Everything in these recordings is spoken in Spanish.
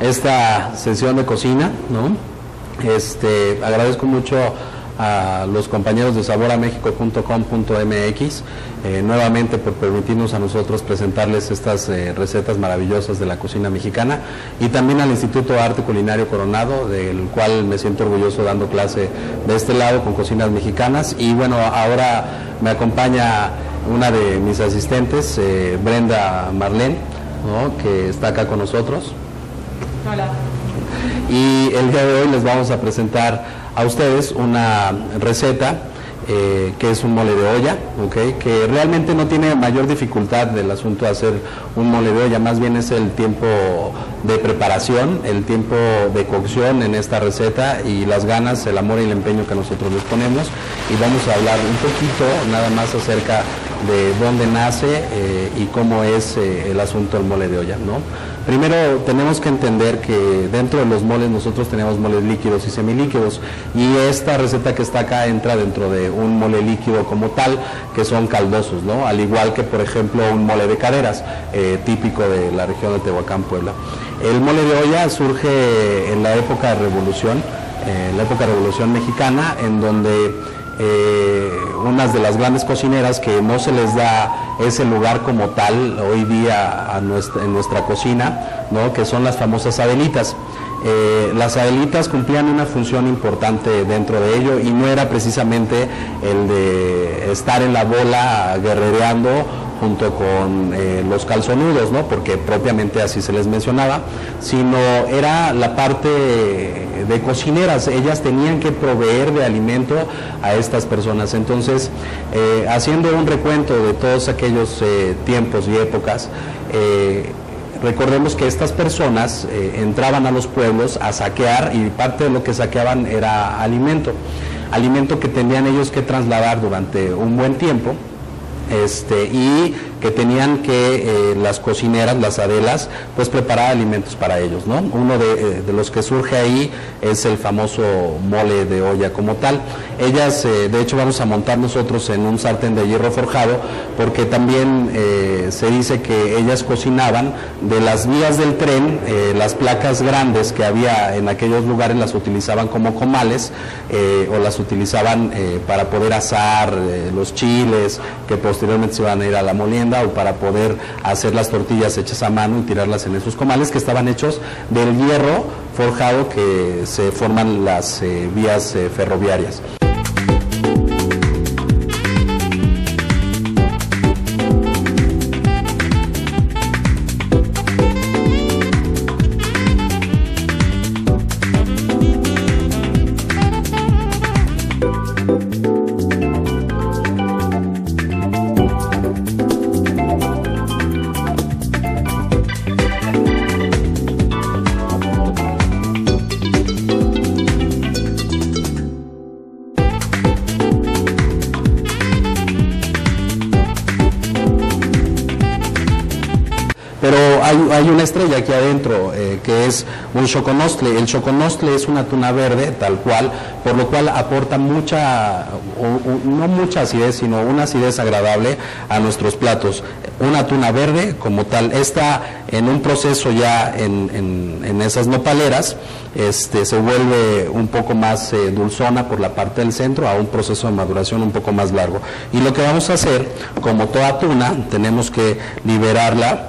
esta sesión de cocina, ¿no? Agradezco mucho a los compañeros de saboramexico.com.mx nuevamente por permitirnos a nosotros presentarles estas recetas maravillosas de la cocina mexicana, y también al Instituto Arte Culinario Coronado, del cual me siento orgulloso dando clase de este lado con cocinas mexicanas. Y bueno, ahora me acompaña una de mis asistentes, Brenda Marlene, ¿no?, que está acá con nosotros. Hola. Y el día de hoy les vamos a presentar a ustedes una receta que es un mole de olla, ¿okay?, que realmente no tiene mayor dificultad del asunto de hacer un mole de olla, más bien es el tiempo de preparación, el tiempo de cocción en esta receta, y las ganas, el amor y el empeño que nosotros les ponemos. Y vamos a hablar un poquito nada más acerca de dónde nace y cómo es el asunto del mole de olla, ¿no? Primero tenemos que entender que dentro de los moles nosotros tenemos moles líquidos y semilíquidos, y esta receta que está acá entra dentro de un mole líquido como tal, que son caldosos, ¿no? Al igual que, por ejemplo, un mole de caderas, típico de la región de Tehuacán, Puebla. El mole de olla surge en la época de Revolución, Mexicana, en donde unas de las grandes cocineras que no se les da ese lugar como tal hoy día en nuestra cocina, ¿no?, que son las famosas Adelitas. Las Adelitas cumplían una función importante dentro de ello, y no era precisamente el de estar en la bola guerrereando junto con los calzonudos, ¿no?, porque propiamente así se les mencionaba, sino era la parte de cocineras. Ellas tenían que proveer de alimento a estas personas. Entonces, haciendo un recuento de todos aquellos tiempos y épocas, recordemos que estas personas entraban a los pueblos a saquear, y parte de lo que saqueaban era alimento que tenían ellos que trasladar durante un buen tiempo, y que tenían que las cocineras, las adelas, pues preparar alimentos para ellos, ¿no? Uno de los que surge ahí es el famoso mole de olla como tal. Ellas, de hecho, vamos a montar nosotros en un sartén de hierro forjado, porque también se dice que ellas cocinaban de las vías del tren, las placas grandes que había en aquellos lugares las utilizaban como comales, o las utilizaban para poder asar los chiles, que posteriormente se iban a ir a la molienda, o para poder hacer las tortillas hechas a mano y tirarlas en esos comales que estaban hechos del hierro forjado que se forman las vías ferroviarias. Hay una estrella aquí adentro que es un choconostle. El choconostle es una tuna verde tal cual, por lo cual aporta no mucha acidez, sino una acidez agradable a nuestros platos. Una tuna verde como tal está en un proceso ya en esas nopaleras, se vuelve un poco más dulzona por la parte del centro, a un proceso de maduración un poco más largo. Y lo que vamos a hacer, como toda tuna, tenemos que liberarla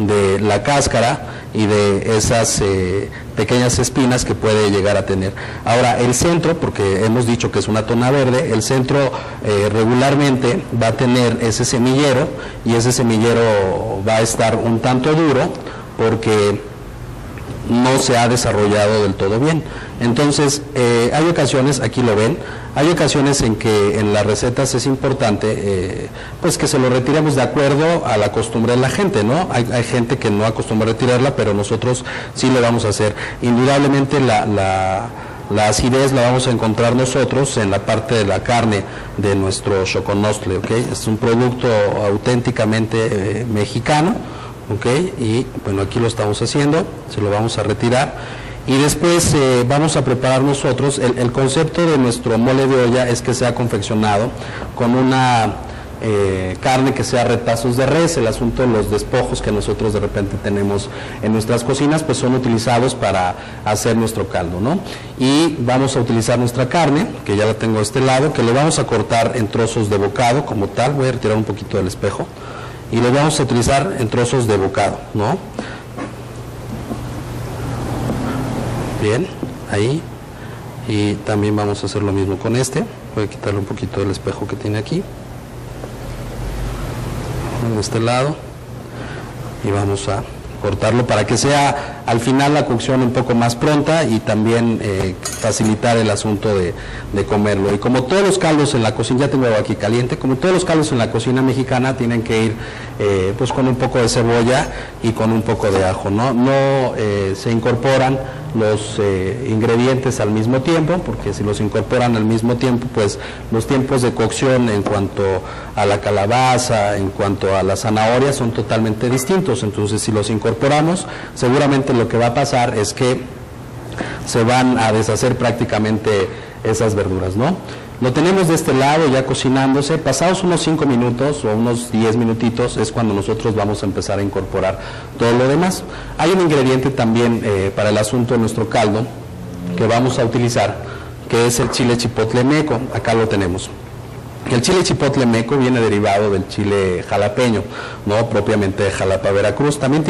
de la cáscara y de esas pequeñas espinas que puede llegar a tener. Ahora, el centro, porque hemos dicho que es una tuna verde, el centro regularmente va a tener ese semillero, y ese semillero va a estar un tanto duro porque no se ha desarrollado del todo bien. Entonces, hay ocasiones, aquí lo ven, hay ocasiones en que en las recetas es importante pues que se lo retiremos de acuerdo a la costumbre de la gente, ¿no? Hay gente que no acostumbra a retirarla, pero nosotros sí lo vamos a hacer. Indudablemente la acidez la vamos a encontrar nosotros en la parte de la carne de nuestro choconostle, ¿ok? Es un producto auténticamente mexicano, ¿ok? Y bueno, aquí lo estamos haciendo, se lo vamos a retirar. Y después vamos a preparar nosotros, el concepto de nuestro mole de olla es que sea confeccionado con una carne que sea retazos de res. El asunto de los despojos que nosotros de repente tenemos en nuestras cocinas, pues son utilizados para hacer nuestro caldo, ¿no? Y vamos a utilizar nuestra carne, que ya la tengo de este lado, que le vamos a cortar en trozos de bocado como tal. Voy a retirar un poquito del espejo y lo vamos a utilizar en trozos de bocado, ¿no? Bien, ahí. Y también vamos a hacer lo mismo con este. Voy a quitarle un poquito del espejo que tiene aquí, en este lado, y vamos a cortarlo para que sea al final la cocción un poco más pronta y también facilitar el asunto de comerlo. Y como todos los caldos en la cocina, ya tengo aquí caliente, como todos los caldos en la cocina mexicana tienen que ir pues con un poco de cebolla y con un poco de ajo, ¿no? No se incorporan los ingredientes al mismo tiempo, porque si los incorporan al mismo tiempo, pues los tiempos de cocción en cuanto a la calabaza, en cuanto a la zanahoria, son totalmente distintos. Entonces, si los incorporamos, seguramente lo que va a pasar es que se van a deshacer prácticamente esas verduras, ¿no? Lo tenemos de este lado ya cocinándose. Pasados unos 5 minutos o unos 10 minutitos es cuando nosotros vamos a empezar a incorporar todo lo demás. Hay un ingrediente también para el asunto de nuestro caldo que vamos a utilizar, que es el chile chipotle meco. Acá lo tenemos. El chile chipotle meco viene derivado del chile jalapeño, no propiamente de Jalapa, Veracruz. También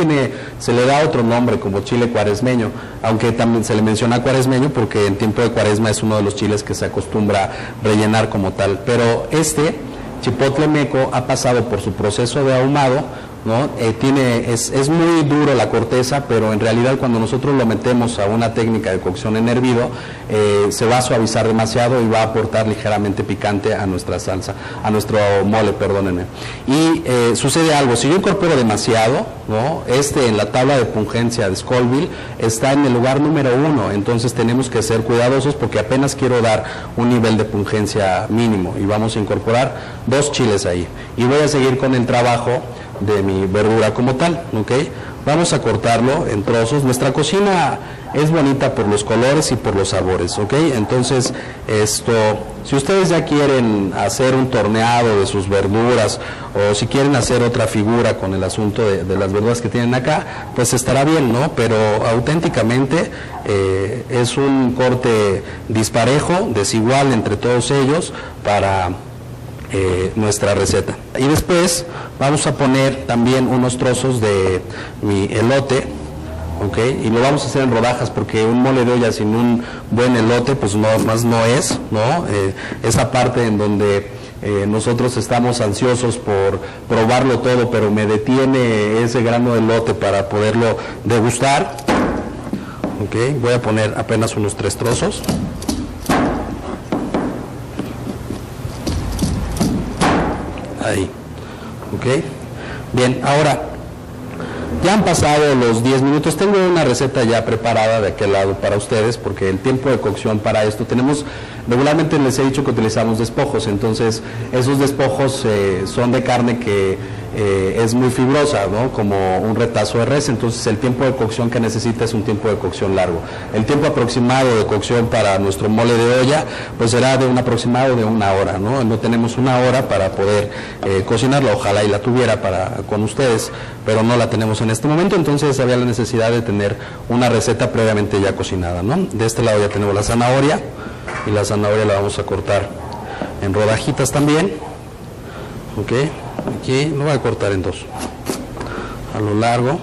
se le da otro nombre como chile cuaresmeño, aunque también se le menciona cuaresmeño porque en tiempo de cuaresma es uno de los chiles que se acostumbra rellenar como tal. Pero este chipotle meco ha pasado por su proceso de ahumado, ¿no? Es muy duro la corteza, pero en realidad cuando nosotros lo metemos a una técnica de cocción en hervido, se va a suavizar demasiado y va a aportar ligeramente picante a nuestra salsa, a nuestro mole, perdónenme. Y sucede algo, si yo incorporo demasiado, ¿no? En la tabla de pungencia de Scoville está en el lugar número 1, entonces tenemos que ser cuidadosos porque apenas quiero dar un nivel de pungencia mínimo y vamos a incorporar 2 chiles ahí. Y voy a seguir con el trabajo de mi verdura como tal, ¿ok? Vamos a cortarlo en trozos. Nuestra cocina es bonita por los colores y por los sabores, ¿ok? Entonces, si ustedes ya quieren hacer un torneado de sus verduras o si quieren hacer otra figura con el asunto de las verduras que tienen acá, pues estará bien, ¿no? Pero auténticamente es un corte disparejo, desigual entre todos ellos para nuestra receta. Y después vamos a poner también unos trozos de mi elote, ¿ok? Y lo vamos a hacer en rodajas porque un mole de olla sin un buen elote pues no es, ¿no? Esa parte en donde nosotros estamos ansiosos por probarlo todo, pero me detiene ese grano de elote para poderlo degustar, ¿ok? Voy a poner apenas unos 3 trozos. Ahí, ok. Bien, ahora, ya han pasado los 10 minutos, tengo una receta ya preparada de aquel lado para ustedes, porque el tiempo de cocción para esto regularmente les he dicho que utilizamos despojos, entonces esos despojos son de carne que es muy fibrosa, ¿no? Como un retazo de res, entonces el tiempo de cocción que necesita es un tiempo de cocción largo. El tiempo aproximado de cocción para nuestro mole de olla, pues será de un aproximado de 1 hora, ¿no? No tenemos 1 hora para poder cocinarla, ojalá y la tuviera con ustedes, pero no la tenemos en este momento, entonces había la necesidad de tener una receta previamente ya cocinada, ¿no? De este lado ya tenemos la zanahoria, y la zanahoria la vamos a cortar en rodajitas también, ok. Aquí lo voy a cortar en 2 a lo largo.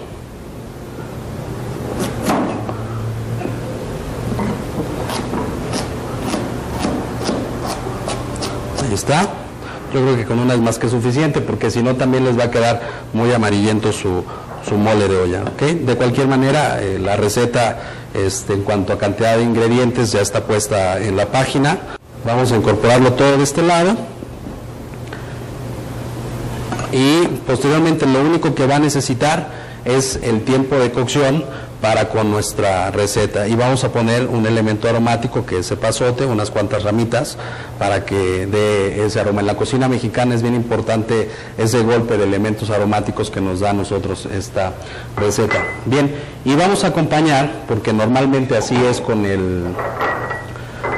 Ahí está. Yo creo que con una es más que suficiente porque si no también les va a quedar muy amarillento su mole de olla, ¿ok? De cualquier manera, la receta en cuanto a cantidad de ingredientes ya está puesta en la página. Vamos a incorporarlo todo de este lado. Y posteriormente lo único que va a necesitar es el tiempo de cocción para con nuestra receta. Y vamos a poner un elemento aromático que es epazote, unas cuantas ramitas, para que dé ese aroma. En la cocina mexicana es bien importante ese golpe de elementos aromáticos que nos da a nosotros esta receta. Bien, y vamos a acompañar, porque normalmente así es con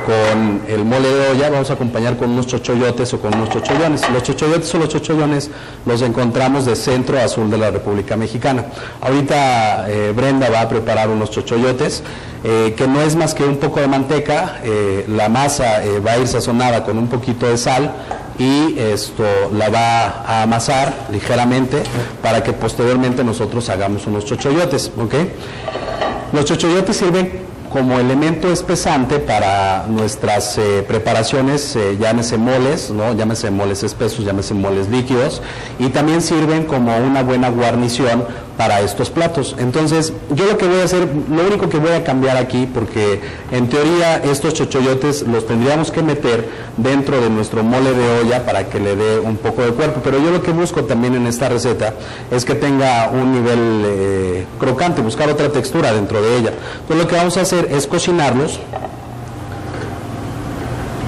con el mole de olla, vamos a acompañar con unos chochoyotes o con unos chochollones. Los chochoyotes o los chochollones los encontramos de centro a sur de la República Mexicana. Ahorita Brenda va a preparar unos chochoyotes, que no es más que un poco de manteca, la masa va a ir sazonada con un poquito de sal y esto la va a amasar ligeramente para que posteriormente nosotros hagamos unos chochoyotes, ¿ok? Los chochoyotes sirven como elemento espesante para nuestras preparaciones, llámese moles, ¿no? Llámese moles espesos, llámese moles líquidos, y también sirven como una buena guarnición para estos platos. Entonces, yo lo que voy a hacer, lo único que voy a cambiar aquí, porque en teoría estos chochoyotes los tendríamos que meter dentro de nuestro mole de olla para que le dé un poco de cuerpo, pero yo lo que busco también en esta receta es que tenga un nivel crocante, buscar otra textura dentro de ella. Entonces lo que vamos a hacer es cocinarlos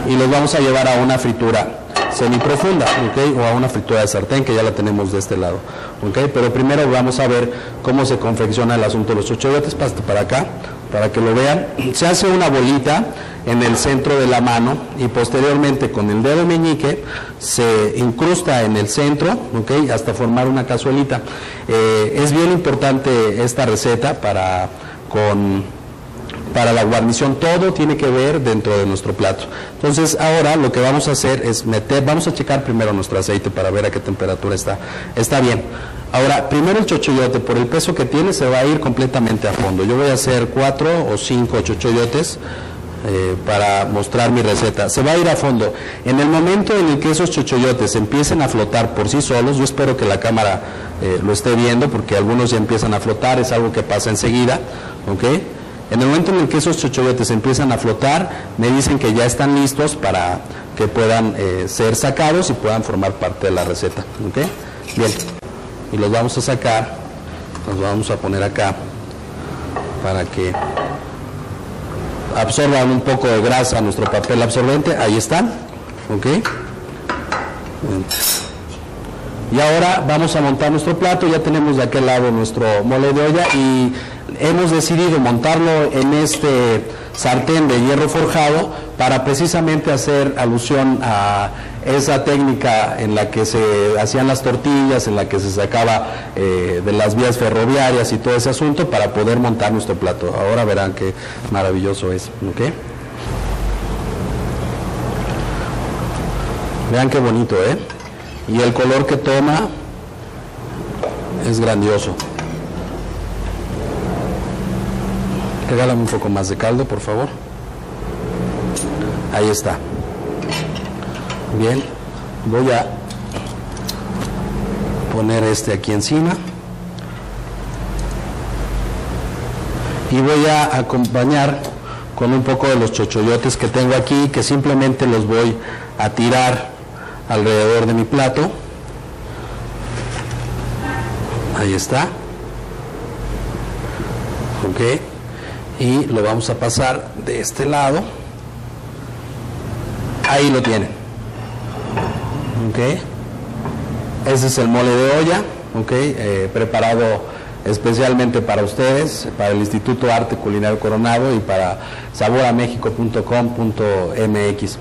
y los vamos a llevar a una fritura semiprofunda, ¿ok? O a una fritura de sartén, que ya la tenemos de este lado, ¿ok? Pero primero vamos a ver cómo se confecciona el asunto de los chochoyotes. Pásate para acá, para que lo vean. Se hace una bolita en el centro de la mano y posteriormente con el dedo meñique se incrusta en el centro, ¿ok? Hasta formar una cazuelita. Es bien importante esta receta para la guarnición, todo tiene que ver dentro de nuestro plato. Entonces ahora lo que vamos a hacer es vamos a checar primero nuestro aceite para ver a qué temperatura está bien. Ahora, primero el chochoyote, por el peso que tiene, se va a ir completamente a fondo. Yo voy a hacer 4 o 5 chochoyotes para mostrar mi receta. Se va a ir a fondo. En el momento en el que esos chochoyotes empiecen a flotar por sí solos, yo espero que la cámara lo esté viendo, porque algunos ya empiezan a flotar, es algo que pasa enseguida, ¿ok? En el momento en el que esos chochoyotes empiezan a flotar, me dicen que ya están listos para que puedan ser sacados y puedan formar parte de la receta, ¿ok? Bien, y los vamos a sacar, los vamos a poner acá para que absorban un poco de grasa a nuestro papel absorbente. Ahí están, ¿ok? Bien. Y ahora vamos a montar nuestro plato. Ya tenemos de aquel lado nuestro mole de olla y hemos decidido montarlo en este sartén de hierro forjado para precisamente hacer alusión a esa técnica en la que se hacían las tortillas, en la que se sacaba de las vías ferroviarias y todo ese asunto para poder montar nuestro plato. Ahora verán qué maravilloso es, ¿ok? Vean qué bonito, ¿eh? Y el color que toma es grandioso. Regálame un poco más de caldo, por favor. Ahí está. Bien, voy a poner este aquí encima. Y voy a acompañar con un poco de los chochoyotes que tengo aquí, que simplemente los voy a tirar alrededor de mi plato. Ahí está. Ok. Y lo vamos a pasar de este lado. Ahí lo tienen. Ok. Ese es el mole de olla. Ok. Preparado especialmente para ustedes, para el Instituto Arte Culinario Coronado y para saboramexico.com.mx.